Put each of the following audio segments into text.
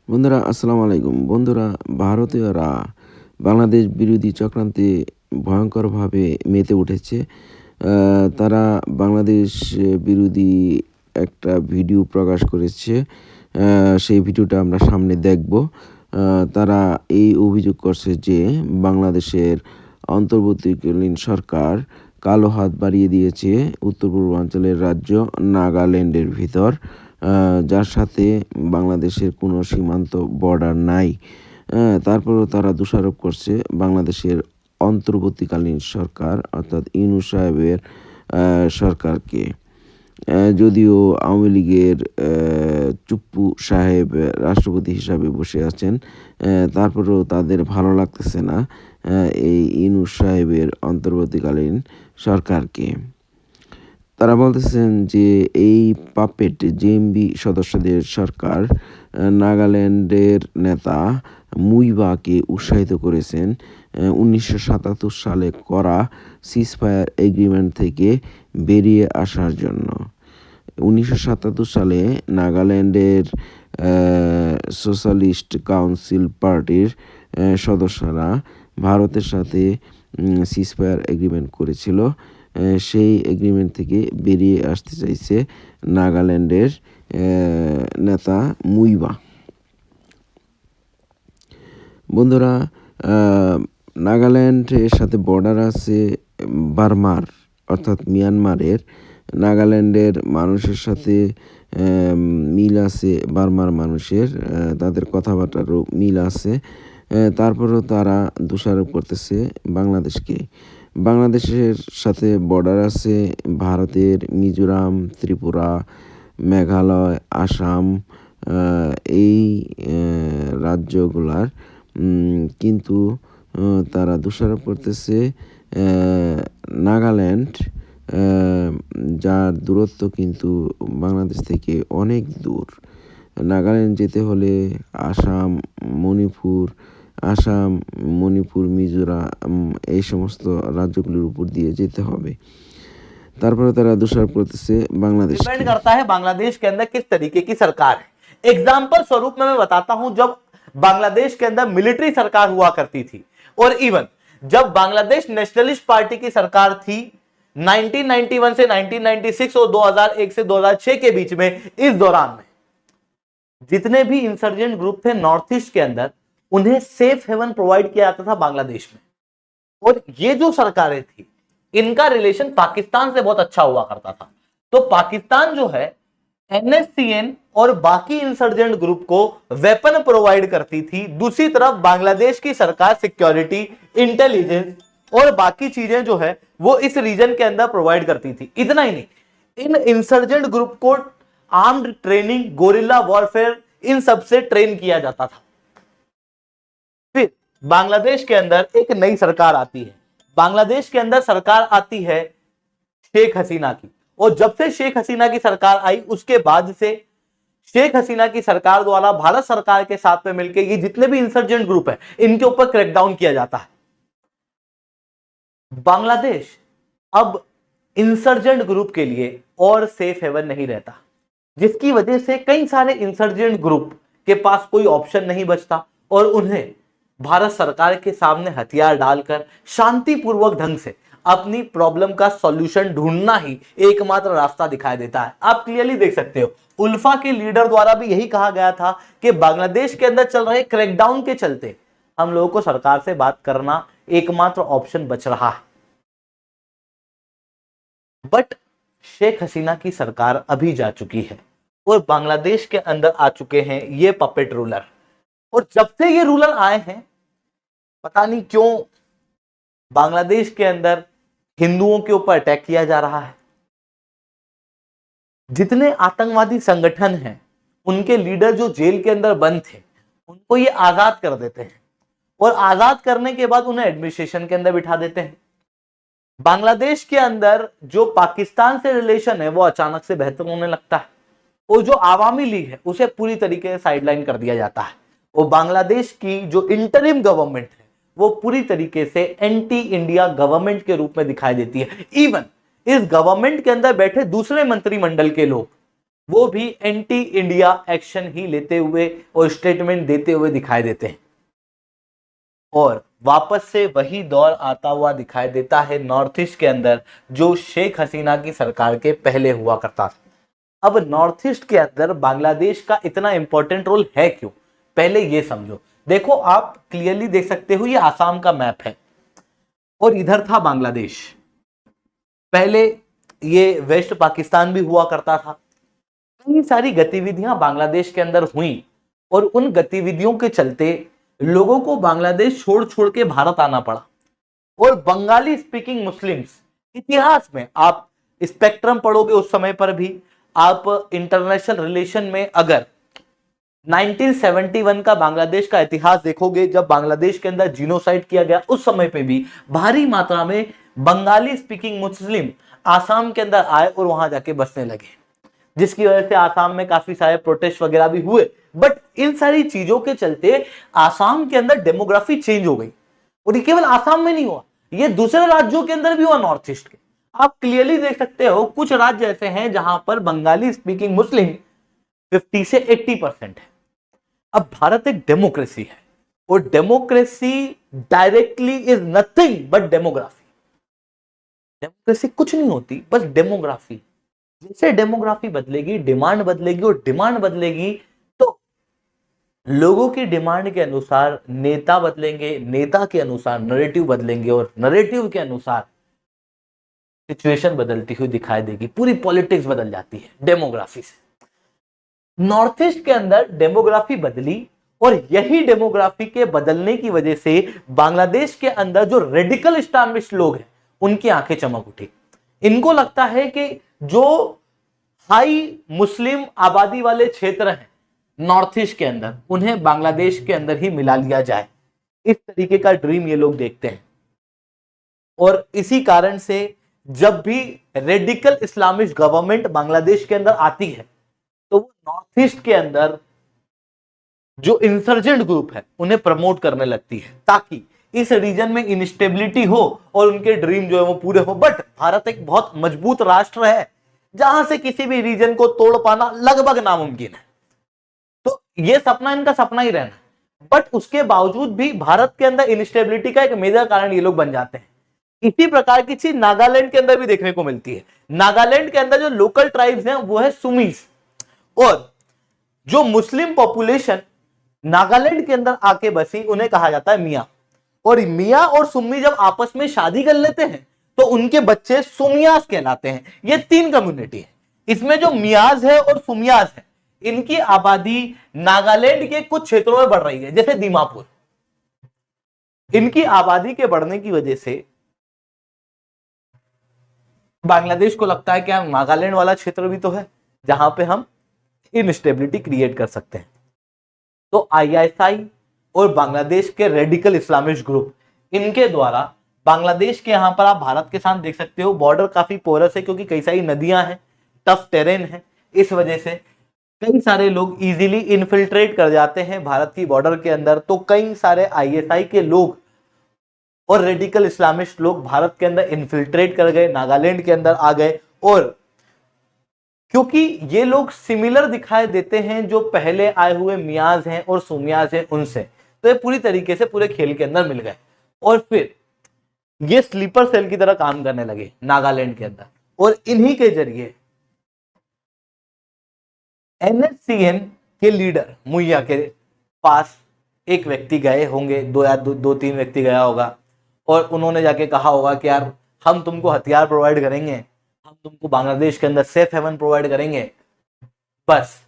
বন্ধুরা আসসালামু আলাইকুম। বন্ধুরা, ভারতীয়রা বাংলাদেশ বিরোধী চক্রান্তে ভয়ংকরভাবে মেতে উঠেছে। তারা বাংলাদেশ বিরোধী একটা ভিডিও প্রকাশ করেছে। সেই ভিডিওটা আমরা সামনে দেখব। তারা এই অভিযোগ করছে যে বাংলাদেশের অন্তর্বর্তীকালীন সরকার কালো হাত বাড়িয়ে দিয়েছে উত্তর পূর্বাঞ্চলের রাজ্য নাগাল্যান্ডের ভিতর। যার সাথে বাংলাদেশের কোনো সীমান্ত বর্ডার নাই। তারপরেও তারা দোষারোপ করছে বাংলাদেশের অন্তর্বর্তীকালীন সরকার অর্থাৎ ইউনূস সাহেবের সরকারকে। যদিও আওয়ামী লীগের চুপ্পু সাহেব রাষ্ট্রপতি হিসাবে বসে আছেন, তারপরেও তাদের ভালো লাগতেছে না এই ইউনূস সাহেবের অন্তর্বর্তীকালীন সরকারকে। তারা বলতেছেন যে এই পাপেট জেএমবি সদস্যদের সরকার নাগাল্যান্ডের নেতা মুইবাকে উৎসাহিত করেছেন ১৯৭৭ সালে করা সিজফায়ার এগ্রিমেন্ট থেকে বেরিয়ে আসার জন্য। ১৯৭৭ সালে নাগাল্যান্ডের সোশ্যালিস্ট কাউন্সিল পার্টির সদস্যরা ভারতের সাথে সিজফায়ার এগ্রিমেন্ট করেছিল। সেই এগ্রিমেন্ট থেকে বেরিয়ে আসতে চাইছে নাগাল্যান্ডের নেতা মুইবা। বন্ধুরা, নাগাল্যান্ডের সাথে বর্ডার আছে বার্মার অর্থাৎ মিয়ানমারের। নাগাল্যান্ডের মানুষের সাথে মিল আছে বার্মার মানুষের, তাদের কথাবার্তারও মিল আছে। তারপরেও তারা দোষারোপ করতেছে বাংলাদেশকে। বাংলাদেশের সাথে বর্ডার আছে ভারতের মিজোরাম, ত্রিপুরা, মেঘালয়, আসাম, এই রাজ্যগুলার। কিন্তু তারা দোষারোপ করতেছে নাগাল্যান্ড, যার দূরত্ব কিন্তু বাংলাদেশ থেকে অনেক দূর। নাগাল্যান্ড যেতে হলে আসাম, মণিপুর, মিজোরাম এই সমস্ত রাজ্যগুলির উপর দিয়ে যেতে হবে। তারপরে তারা দোষারোপ করতেছে বাংলাদেশকে। डिपेंड करता है बांग्लादेश के अंदर किस तरीके की सरकार है। एग्जाम्पल स्वरूप में मैं बताता हूं, जब बांग्लादेश के अंदर मिलिट्री सरकार हुआ करती थी और इवन जब बांग्लादेश नेशनलिस्ट पार्टी की सरकार थी 1991 से 1996 और 2001 से 2006 के बीच में, इस दौरान में जितने भी इंसर्जेंट ग्रुप थे नॉर्थ ईस्ट के अंदर, उन्हें सेफ हेवन प्रोवाइड किया जाता था बांग्लादेश में। और ये जो सरकारें थी इनका रिलेशन पाकिस्तान से बहुत अच्छा हुआ करता था। तो पाकिस्तान जो है एनएससीएन और बाकी इंसर्जेंट ग्रुप को वेपन प्रोवाइड करती थी। दूसरी तरफ बांग्लादेश की सरकार सिक्योरिटी, इंटेलिजेंस और बाकी चीजें जो है वो इस रीजन के अंदर प्रोवाइड करती थी। इतना ही नहीं, इन इंसर्जेंट ग्रुप को आर्म्ड ट्रेनिंग, गोरिल्ला वॉरफेयर, इन सब से ट्रेन किया जाता था। फिर बांग्लादेश के अंदर एक नई सरकार आती है। बांग्लादेश के अंदर सरकार आती है शेख हसीना की, और जब से शेख हसीना की सरकार आई उसके बाद से शेख हसीना की सरकार द्वारा भारत सरकार के साथ में मिलकर ये जितने भी इंसर्जेंट ग्रुप है इनके ऊपर क्रैकडाउन किया जाता है। बांग्लादेश अब इंसर्जेंट ग्रुप के लिए और सेफ हेवन नहीं रहता, जिसकी वजह से कई सारे इंसर्जेंट ग्रुप के पास कोई ऑप्शन नहीं बचता और उन्हें भारत सरकार के सामने हथियार डालकर शांतिपूर्वक ढंग से अपनी प्रॉब्लम का सॉल्यूशन ढूंढना ही एकमात्र रास्ता दिखाई देता है। आप क्लियरली देख सकते हो, उल्फा के लीडर द्वारा भी यही कहा गया था कि बांग्लादेश के अंदर चल रहे क्रैकडाउन के चलते हम लोगों को सरकार से बात करना एकमात्र ऑप्शन बच रहा है। बट शेख हसीना की सरकार अभी जा चुकी है और बांग्लादेश के अंदर आ चुके हैं ये पपेट रूलर। और जब से ये रूलर आए हैं, पता नहीं क्यों बांग्लादेश के अंदर हिंदुओं के ऊपर अटैक किया जा रहा है। जितने आतंकवादी संगठन हैं उनके लीडर जो जेल के अंदर बंद थे उनको ये आजाद कर देते हैं और आजाद करने के बाद उन्हें एडमिनिस्ट्रेशन के अंदर बिठा देते हैं। बांग्लादेश के अंदर जो पाकिस्तान से रिलेशन है वो अचानक से बेहतर होने लगता है और जो आवामी लीग है उसे पूरी तरीके से साइडलाइन कर दिया जाता है और बांग्लादेश की जो इंटरिम गवर्नमेंट है वो पूरी तरीके से एंटी इंडिया गवर्नमेंट के रूप में दिखाई देती है। इवन इस गवर्नमेंट के अंदर बैठे दूसरे मंत्रिमंडल के लोग वो भी एंटी इंडिया एक्शन ही लेते हुए और स्टेटमेंट देते हुए दिखाई देते हैं, और वापस से वही दौर आता हुआ दिखाई देता है नॉर्थ ईस्ट के अंदर जो शेख हसीना की सरकार के पहले हुआ करता था। अब नॉर्थ ईस्ट के अंदर बांग्लादेश का इतना इंपॉर्टेंट रोल है क्यों, पहले ये समझो। देखो, आप क्लियरली देख सकते हो, ये आसाम का मैप है और इधर था बांग्लादेश। पहले ये वेस्ट पाकिस्तान भी हुआ करता था। कई सारी गतिविधियां बांग्लादेश के अंदर हुई और उन गतिविधियों के चलते लोगों को बांग्लादेश छोड़ छोड़ के भारत आना पड़ा। और बंगाली स्पीकिंग मुस्लिम्स, इतिहास में आप स्पेक्ट्रम पढ़ोगे उस समय पर भी, आप इंटरनेशनल रिलेशन में अगर 1971 का बांग्लादेश का इतिहास देखोगे, जब बांग्लादेश के अंदर जीनोसाइड किया गया, उस समय पे भी भारी मात्रा में बंगाली स्पीकिंग मुस्लिम आसाम के अंदर आए और वहां जाके बसने लगे, जिसकी वजह से आसाम में काफी सारे प्रोटेस्ट वगैरह भी हुए। बट इन सारी चीजों के चलते आसाम के अंदर डेमोग्राफी चेंज हो गई। और ये केवल आसाम में नहीं हुआ, ये दूसरे राज्यों के अंदर भी हुआ नॉर्थ ईस्ट के। आप क्लियरली देख सकते हो, कुछ राज्य ऐसे हैं जहां पर बंगाली स्पीकिंग मुस्लिम 50 से 80% है। अब भारत एक डेमोक्रेसी है और democracy directly is nothing but demography. Democracy कुछ नहीं होती, बस डेमोग्राफी। जैसे डेमोग्राफी बदलेगी, डिमांड बदलेगी, और डिमांड बदलेगी तो लोगों की डिमांड के अनुसार नेता बदलेंगे, नेता के अनुसार नरेटिव बदलेंगे, और नरेटिव के अनुसार सिचुएशन बदलती हुई दिखाई देगी। पूरी पॉलिटिक्स बदल जाती है डेमोग्राफी से। नॉर्थ ईस्ट के अंदर डेमोग्राफी बदली, और यही डेमोग्राफी के बदलने की वजह से बांग्लादेश के अंदर जो रेडिकल इस्लामिस्ट लोग हैं उनकी आंखें चमक उठी। इनको लगता है कि जो हाई मुस्लिम आबादी वाले क्षेत्र हैं नॉर्थ ईस्ट के अंदर, उन्हें बांग्लादेश के अंदर ही मिला लिया जाए। इस तरीके का ड्रीम ये लोग देखते हैं। और इसी कारण से जब भी रेडिकल इस्लामिस्ट गवर्नमेंट बांग्लादेश के अंदर आती है तो वो नॉर्थ ईस्ट के अंदर जो इंसर्जेंट ग्रुप है उन्हें प्रमोट करने लगती है, ताकि इस रीजन में इंस्टेबिलिटी हो और उनके ड्रीम जो है वो पूरे हो। बट भारत एक बहुत मजबूत राष्ट्र है जहां से किसी भी रीजन को तोड़ पाना लगभग नामुमकिन है। तो ये सपना इनका सपना ही रहना, बट उसके बावजूद भी भारत के अंदर इंस्टेबिलिटी का एक मेजर कारण ये लोग बन जाते हैं। इसी प्रकार की चीज नागालैंड के अंदर भी देखने को मिलती है। नागालैंड के अंदर जो लोकल ट्राइब्स हैं वो है सुमीज, और जो मुस्लिम पॉपुलेशन नागालैंड के अंदर आके बसी उन्हें कहा जाता है मियां। और मियां और सुम्मी जब आपस में शादी कर लेते हैं तो उनके बच्चे सुमियाज कहलाते हैं। ये तीन कम्युनिटी है। इसमें जो मियाज है और सुमियाज है, इनकी आबादी नागालैंड के कुछ क्षेत्रों में बढ़ रही है, जैसे दीमापुर। इनकी आबादी के बढ़ने की वजह से बांग्लादेश को लगता है कि नागालैंड वाला क्षेत्र भी तो है जहां पे हम इनस्टेबिलिटी क्रिएट कर सकते हैं। तो आईएसआई और बांग्लादेश के रेडिकल इस्लामिस्ट ग्रुप, इनके द्वारा बांग्लादेश के यहां पर आप भारत के साथ देख सकते हो, बॉर्डर काफी पोरस है क्योंकि कई सारी नदियां हैं, टफ टेरेन है। इस वजह से कई सारे लोग इजीली इन्फिल्ट्रेट कर जाते हैं भारत की बॉर्डर के अंदर। तो कई सारे आईएसआई के लोग और रेडिकल इस्लामिस्ट लोग भारत के अंदर इन्फिल्ट्रेट कर गए, नागालैंड के अंदर आ गए। और क्योंकि ये लोग सिमिलर दिखाई देते हैं जो पहले आए हुए मियाज हैं और सुमियाज हैं उनसे, तो ये पूरी तरीके से पूरे खेल के अंदर मिल गए और फिर ये स्लीपर सेल की तरह काम करने लगे नागालैंड के अंदर। और इन्हीं के जरिए एनएचसीएन के लीडर मुइया के पास एक व्यक्ति गए होंगे, दो तीन व्यक्ति गया होगा, और उन्होंने जाके कहा होगा कि यार हम तुमको हथियार प्रोवाइड करेंगे, हम तुमको बांग्लादेश के अंदर सेफ हेवन प्रोवाइड करेंगे, बस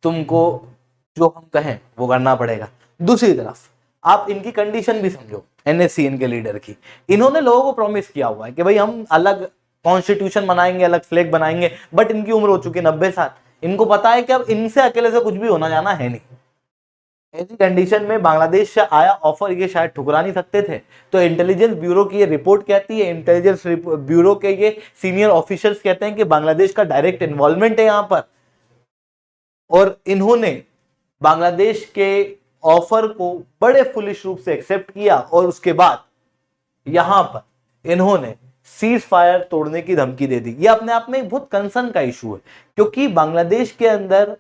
तुमको जो हम कहें वो करना पड़ेगा। दूसरी तरफ आप इनकी कंडीशन भी समझो, एनएचसीएन के लीडर की। इन्होंने लोगों को प्रॉमिस किया हुआ है कि भाई हम अलग कॉन्स्टिट्यूशन बनाएंगे, अलग फ्लैग बनाएंगे, बट इनकी उम्र हो चुकी है 90 साल। इनको पता है कि अब इनसे अकेले से कुछ भी होना जाना है नहीं। ऐसी कंडीशन में बांग्लादेश से आया ऑफर ये शायद ठुकरा नहीं सकते थे। तो इंटेलिजेंस ब्यूरो की ये रिपोर्ट कहती है, इंटेलिजेंस ब्यूरो के ये सीनियर ऑफिसर्स कहते हैं कि बांग्लादेश का डायरेक्ट इन्वॉल्वमेंट है यहाँ पर, और इन्होंने बांग्लादेश के ऑफर को बड़े फुलिश रूप से एक्सेप्ट किया। और उसके बाद यहां पर इन्होंने सीज फायर तोड़ने की धमकी दे दी। ये अपने आप में एक बहुत कंसर्न का इशू है, क्योंकि बांग्लादेश के अंदर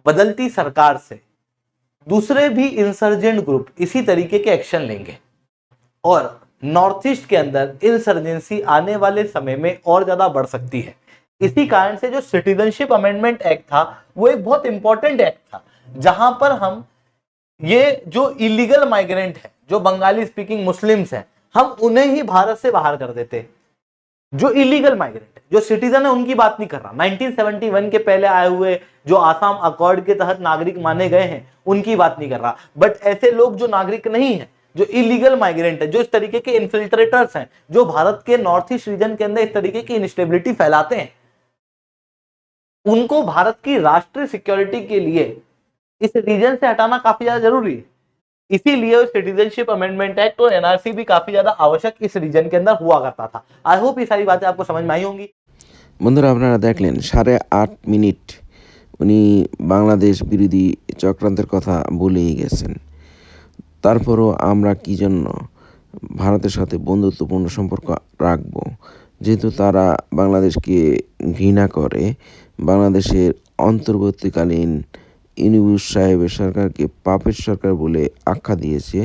बदलती सरकार से दूसरे भी इंसर्जेंट ग्रुप इसी तरीके के एक्शन लेंगे और नॉर्थ ईस्ट के अंदर इंसर्जेंसी आने वाले समय में और ज्यादा बढ़ सकती है। इसी कारण से जो सिटीजनशिप अमेंडमेंट एक्ट था वो एक बहुत इंपॉर्टेंट एक्ट था, जहां पर हम ये जो इलीगल माइग्रेंट है, जो बंगाली स्पीकिंग मुस्लिम्स हैं, हम उन्हें ही भारत से बाहर कर देते। जो इलीगल माइग्रेंट है, जो सिटीजन है, उनकी बात नहीं कर रहा। 1971 के पहले आए हुए जो आसाम अकॉर्ड के तहत नागरिक माने गए हैं उनकी बात नहीं कर रहा, बट ऐसे लोग जो नागरिक नहीं है, जो इलीगल माइग्रेंट है, जो इस तरीके के इन्फिल्ट्रेटर्स हैं, जो भारत के नॉर्थ ईस्ट रीजन के अंदर इस तरीके की इंस्टेबिलिटी फैलाते हैं, उनको भारत की राष्ट्रीय सिक्योरिटी के लिए इस रीजन से हटाना काफी ज्यादा जरूरी है। इसीलिए सिटीजनशिप अमेंडमेंट एक्ट और एनआरसी भी काफी ज्यादा आवश्यक इस रीजन के अंदर हुआ करता था। आई होप ये सारी बातें आपको समझ में आई होंगी। বন্ধুরা, আপনারা দেখলেন 8.5 মিনিট উনি বাংলাদেশ বিরোধী চক্রান্তের কথা বলেই গেছেন। তারপরও আমরা কি জন্য ভারতের সাথে বন্ধুত্বপূর্ণ সম্পর্ক রাখব? যেহেতু তারা বাংলাদেশকে ঘৃণা করে, বাংলাদেশের অন্তর্বর্তীকালীন ইউনূস সাহেবের সরকারকে পাপের সরকার বলে আখ্যা দিয়েছে,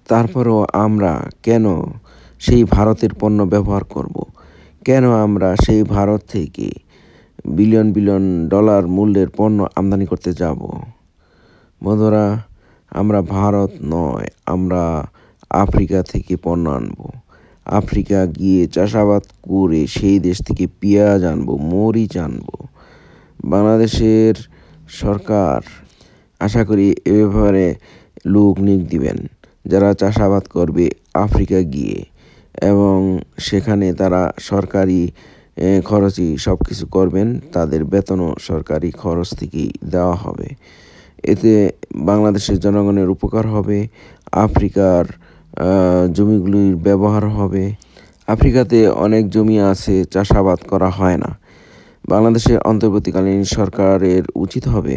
তারপরও আমরা কেন সেই ভারতের পণ্য ব্যবহার করব? কেন আমরা সেই ভারত থেকে বিলিয়ন বিলিয়ন ডলার মূল্যের পণ্য আমদানি করতে যাব? বন্ধুরা, আমরা ভারত নয়, আমরা আফ্রিকা থেকে পণ্য আনব। আফ্রিকা গিয়ে চাষাবাদ করে সেই দেশ থেকে পেঁয়াজ আনব, মরিচ আনব। বাংলাদেশের সরকার আশা করি এ ব্যাপারে লোক নিয়োগ দিবেন, যারা চাষাবাদ করবে আফ্রিকা গিয়ে, এবং সেখানে তারা সরকারি খরচই সব কিছু করবেন, তাদের বেতনও সরকারি খরচ থেকেই দেওয়া হবে। এতে বাংলাদেশের জনগণের উপকার হবে, আফ্রিকার জমিগুলির ব্যবহার হবে। আফ্রিকাতে অনেক জমি আছে চাষাবাদ করা হয় না। বাংলাদেশের অন্তর্বর্তীকালীন সরকারের উচিত হবে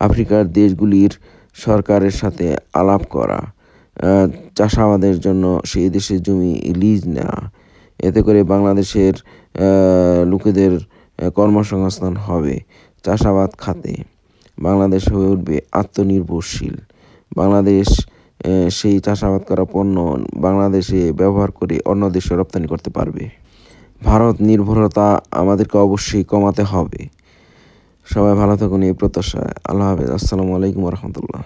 আফ্রিকার দেশগুলির সরকারের সাথে আলাপ করা, চাষাবাদের জন্য সেই দেশের জমি লিজ নেওয়া। এতে করে বাংলাদেশের লোকেদের কর্মসংস্থান হবে, চাষাবাদ খাতে বাংলাদেশ হয়ে উঠবে আত্মনির্ভরশীল। বাংলাদেশ সেই চাষাবাদ করা পণ্য বাংলাদেশে ব্যবহার করে অন্য দেশে রপ্তানি করতে পারবে। ভারত নির্ভরতা আমাদেরকে অবশ্যই কমাতে হবে। সবাই ভালো থাকুন এই প্রত্যাশায়। আল্লাহ হাফেজ। আসসালামু আলাইকুম রহমতুল্লাহ।